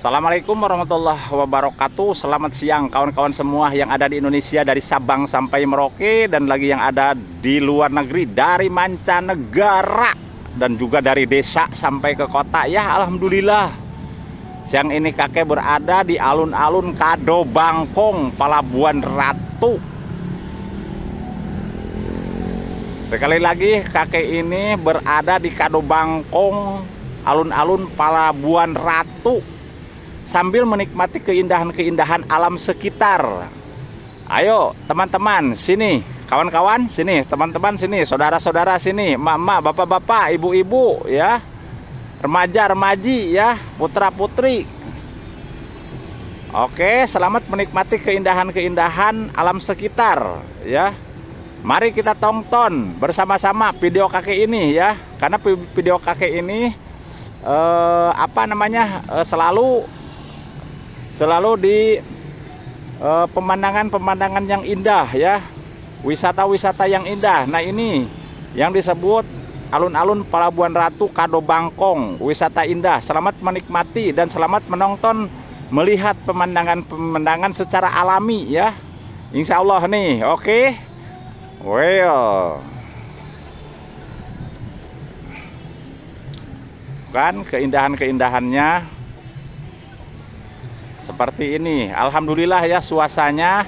Assalamualaikum warahmatullahi wabarakatuh. Selamat siang kawan-kawan semua yang ada di Indonesia, dari Sabang sampai Merauke, dan lagi yang ada di luar negeri, dari mancanegara, dan juga dari desa sampai ke kota. Ya alhamdulillah, siang ini kakek berada di alun-alun Kado Bangkong, Palabuhan Ratu. Sekali lagi, kakek ini berada di Kado Bangkong, alun-alun Palabuhan Ratu, sambil menikmati keindahan-keindahan alam sekitar. Ayo teman-teman sini, kawan-kawan sini, teman-teman sini, saudara-saudara sini, emak-emak, bapak-bapak, ibu-ibu ya, remaja-remaji ya, putra-putri. Oke, selamat menikmati keindahan-keindahan alam sekitar ya. Mari kita tonton bersama-sama video kakek ini ya, karena video kakek ini selalu di pemandangan-pemandangan yang indah ya, wisata-wisata yang indah. Nah ini yang disebut alun-alun Palabuhan Ratu Kado Bangkong, wisata indah. Selamat menikmati dan selamat menonton, melihat pemandangan-pemandangan secara alami ya, insya Allah nih. Oke, well, kan keindahan-keindahannya seperti ini. Alhamdulillah ya, suasananya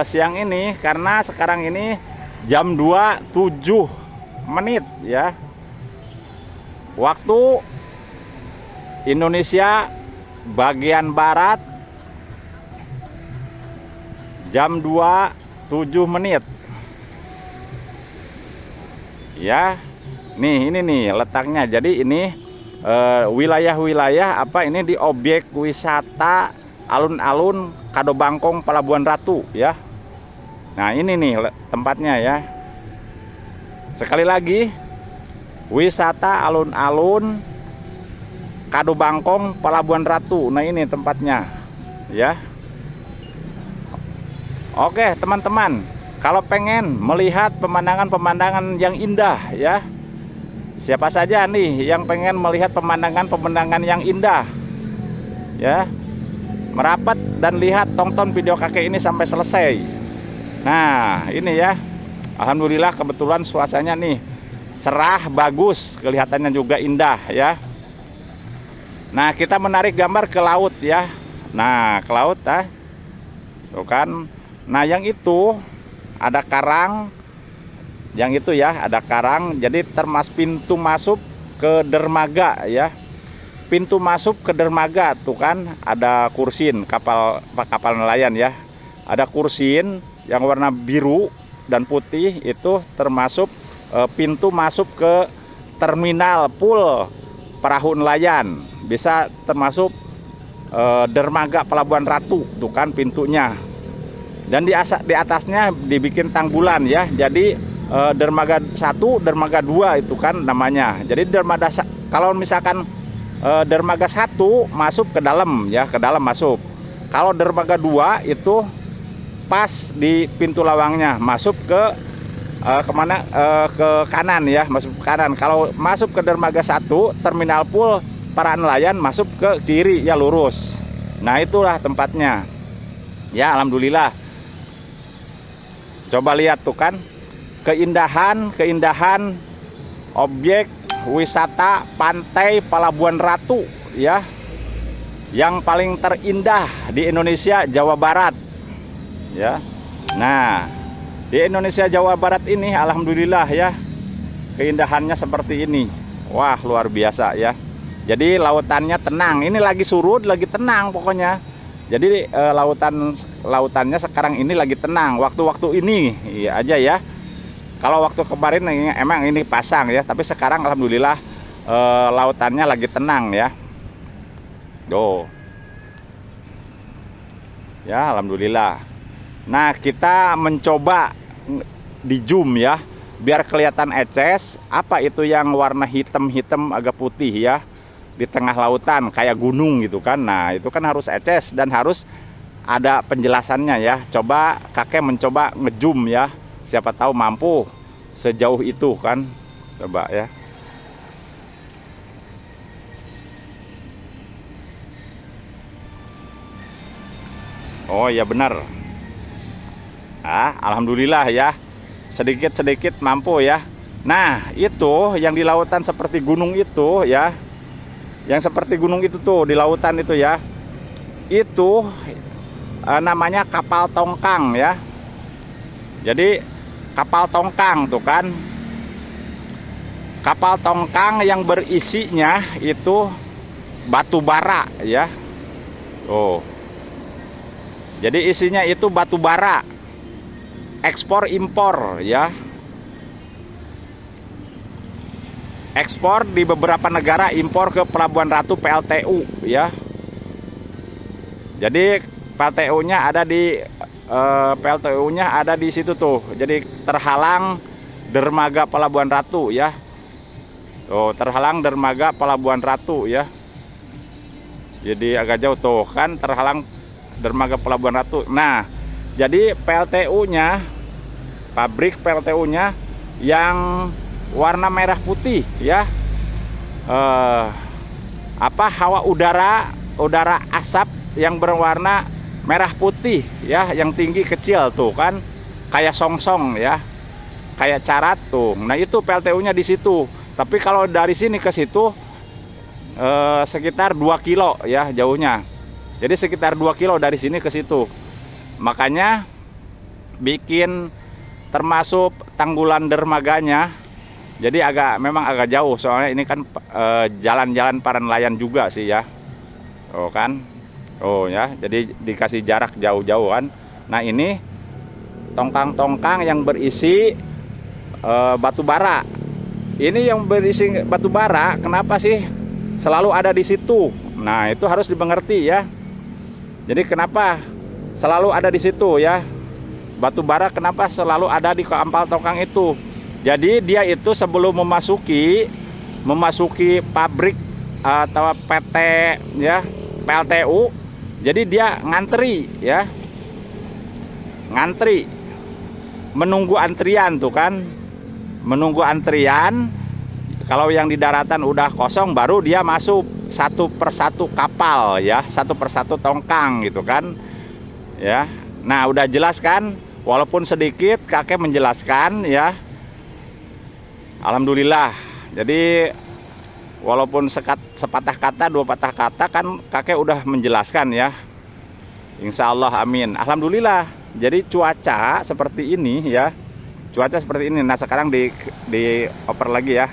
siang ini, karena sekarang ini jam 2:07 ya, waktu Indonesia bagian barat, jam 2:07 ya. Nih ini nih letaknya. Jadi ini wilayah-wilayah apa ini, di objek wisata alun-alun Kado Bangkong Palabuhan Ratu ya. Nah ini nih tempatnya ya. Sekali lagi, wisata alun-alun Kado Bangkong Palabuhan Ratu. Nah ini tempatnya ya. Oke teman-teman, kalau pengen melihat pemandangan-pemandangan yang indah ya, siapa saja nih yang pengen melihat pemandangan-pemandangan yang indah ya, merapat dan lihat, tonton video kakek ini sampai selesai. Nah ini ya, alhamdulillah kebetulan suasananya nih cerah, bagus, kelihatannya juga indah ya. Nah kita menarik gambar ke laut ya. Nah ke laut tuh kan. Nah yang itu ada karang, yang itu ya ada karang, jadi termasuk pintu masuk ke dermaga ya. Pintu masuk ke dermaga tuh kan ada kursin, kapal nelayan ya. Ada kursin yang warna biru dan putih, itu termasuk pintu masuk ke terminal pool perahu nelayan. Bisa termasuk dermaga Palabuhan Ratu tuh kan pintunya. Dan di atasnya dibikin tanggulan ya. Jadi dermaga 1, dermaga 2 itu kan namanya. Jadi dermaga, kalau misalkan dermaga 1 masuk ke dalam ya, ke dalam masuk. Kalau dermaga 2 itu pas di pintu lawangnya, masuk ke kemana, ke kanan ya, masuk ke kanan. Kalau masuk ke dermaga 1 terminal pool para nelayan, masuk ke kiri ya, lurus. Nah itulah tempatnya ya. Alhamdulillah, coba lihat tuh kan keindahan objek wisata pantai Palabuhan Ratu ya, yang paling terindah di Indonesia Jawa Barat ya. Nah di Indonesia Jawa Barat ini alhamdulillah ya, keindahannya seperti ini. Wah luar biasa ya. Jadi lautannya tenang, ini lagi surut, lagi tenang pokoknya. Jadi lautannya sekarang ini lagi tenang, waktu-waktu ini ya aja ya. Kalau waktu kemarin emang ini pasang ya, tapi sekarang alhamdulillah lautannya lagi tenang ya. Tuh. Ya alhamdulillah. Nah kita mencoba di zoom ya, biar kelihatan eces. Apa itu yang warna hitam-hitam agak putih ya, di tengah lautan kayak gunung gitu kan. Nah itu kan harus eces dan harus ada penjelasannya ya. Coba kakek mencoba ngezoom ya, siapa tahu mampu sejauh itu kan. Coba ya. Oh ya benar. Alhamdulillah ya, sedikit-sedikit mampu ya. Nah itu yang di lautan seperti gunung itu ya, yang seperti gunung itu tuh di lautan itu ya, itu namanya kapal tongkang ya. Jadi kapal tongkang tuh kan, kapal tongkang yang berisinya itu batu bara ya. Oh, jadi isinya itu batu bara, ekspor impor ya, ekspor di beberapa negara, impor ke Pelabuhan Ratu PLTU ya. Jadi PLTU-nya ada di situ tuh. Jadi terhalang dermaga Pelabuhan Ratu ya. Tuh, terhalang dermaga Pelabuhan Ratu ya. Jadi agak jauh tuh kan, terhalang dermaga Pelabuhan Ratu. Nah, jadi PLTU-nya, pabrik PLTU-nya yang warna merah putih ya. Hawa udara asap yang berwarna merah putih ya, yang tinggi kecil tuh kan, kayak songsong ya, kayak carat tuh. Nah itu PLTU-nya di situ. Tapi kalau dari sini ke situ sekitar 2 kilo ya jauhnya. Jadi sekitar 2 kilo dari sini ke situ. Makanya bikin termasuk tanggulan dermaganya. Jadi memang agak jauh, soalnya ini kan jalan-jalan para nelayan juga sih ya. Oh kan. Oh ya, jadi dikasih jarak jauh-jauh kan. Nah ini tongkang-tongkang yang berisi batu bara. Ini yang berisi batu bara, kenapa sih selalu ada di situ? Nah itu harus dimengerti ya. Jadi kenapa selalu ada di situ ya? Batu bara kenapa selalu ada di kapal tongkang itu? Jadi dia itu sebelum memasuki pabrik atau PT ya, PLTU, jadi dia ngantri ya, ngantri, menunggu antrian tuh kan, menunggu antrian. Kalau yang di daratan udah kosong, baru dia masuk satu persatu kapal ya, satu persatu tongkang gitu kan ya. Nah udah jelas kan, walaupun sedikit kakek menjelaskan ya. Alhamdulillah. Jadi walaupun sepatah kata, 2 patah kata kan kakek udah menjelaskan ya. Insya Allah amin. Alhamdulillah. Jadi cuaca seperti ini ya. Cuaca seperti ini. Nah sekarang dioper lagi ya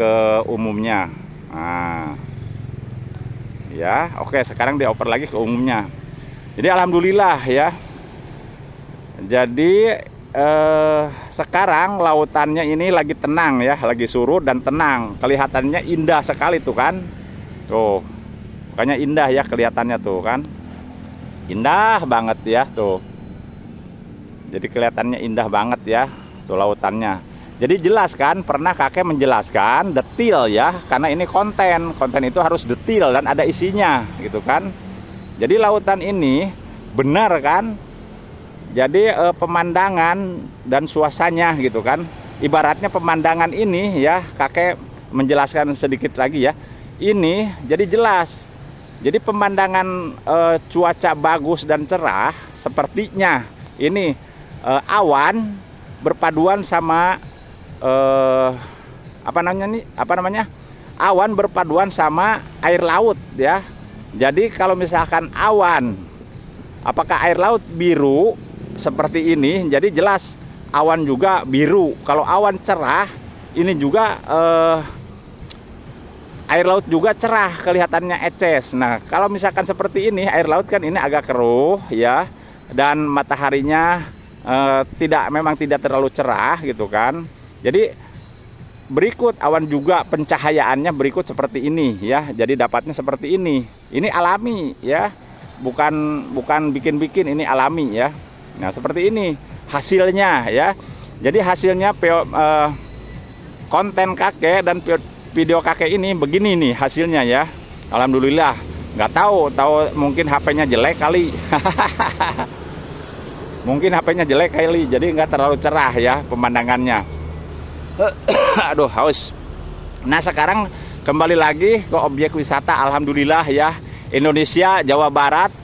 ke umumnya. Nah, ya oke, sekarang dioper lagi ke umumnya. Jadi alhamdulillah ya. Jadi sekarang lautannya ini lagi tenang ya, lagi surut dan tenang. Kelihatannya indah sekali tuh kan. Tuh, makanya indah ya kelihatannya tuh kan. Indah banget ya tuh. Jadi kelihatannya indah banget ya tuh lautannya. Jadi jelas kan, pernah kakek menjelaskan detail ya, karena ini konten itu harus detail dan ada isinya gitu kan. Jadi lautan ini benar kan. Jadi pemandangan dan suasananya gitu kan, ibaratnya pemandangan ini ya, kakek menjelaskan sedikit lagi ya. Ini jadi jelas. Jadi pemandangan cuaca bagus dan cerah sepertinya ini awan berpaduan sama awan berpaduan sama air laut ya. Jadi kalau misalkan awan, apakah air laut biru seperti ini, jadi jelas awan juga biru. Kalau awan cerah, ini juga air laut juga cerah, kelihatannya eces. Nah kalau misalkan seperti ini, air laut kan ini agak keruh ya, dan mataharinya memang tidak terlalu cerah gitu kan. Jadi berikut awan juga pencahayaannya berikut seperti ini ya. Jadi dapatnya seperti ini. Ini alami ya, bukan bikin-bikin, ini alami ya. Nah seperti ini hasilnya ya. Jadi hasilnya konten kakek dan video kakek ini begini nih hasilnya ya. Alhamdulillah. Nggak tahu mungkin HP-nya jelek kali. Mungkin HP-nya jelek kali, jadi nggak terlalu cerah ya pemandangannya. Aduh haus. Nah sekarang kembali lagi ke objek wisata. Alhamdulillah ya, Indonesia, Jawa Barat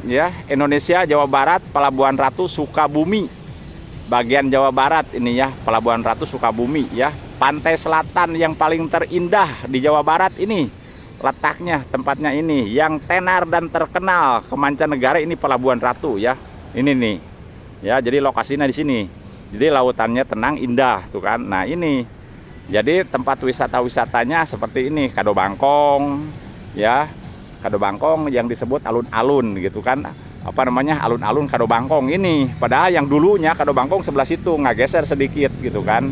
ya, Indonesia, Jawa Barat, Pelabuhan Ratu, Sukabumi. Bagian Jawa Barat ini ya, Pelabuhan Ratu, Sukabumi ya. Pantai selatan yang paling terindah di Jawa Barat ini letaknya, tempatnya ini yang tenar dan terkenal ke mancanegara, ini Pelabuhan Ratu ya. Ini nih. Ya, jadi lokasinya di sini. Jadi lautannya tenang, indah tuh kan. Nah, ini. Jadi tempat wisata-wisatanya seperti ini, Kado Bangkong ya. Kado Bangkong yang disebut alun-alun gitu kan. Apa namanya? Alun-alun Kado Bangkong ini. Padahal yang dulunya Kado Bangkong sebelah situ, nggak geser sedikit gitu kan.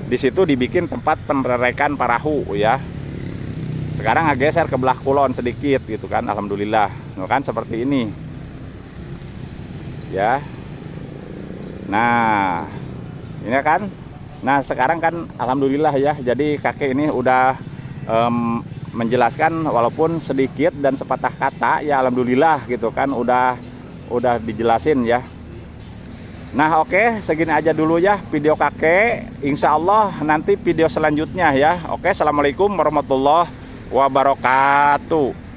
Di situ dibikin tempat penderekan perahu ya. Sekarang nggak geser ke belah kulon sedikit gitu kan. Alhamdulillah. Kan seperti ini. Ya. Nah, ini kan. Nah, sekarang kan alhamdulillah ya. Jadi kakek ini udah menjelaskan walaupun sedikit dan sepatah kata ya, alhamdulillah gitu kan, udah dijelasin ya. Nah, oke, segini aja dulu ya video kakek. Insya Allah nanti video selanjutnya ya. Oke, assalamualaikum warahmatullahi wabarakatuh.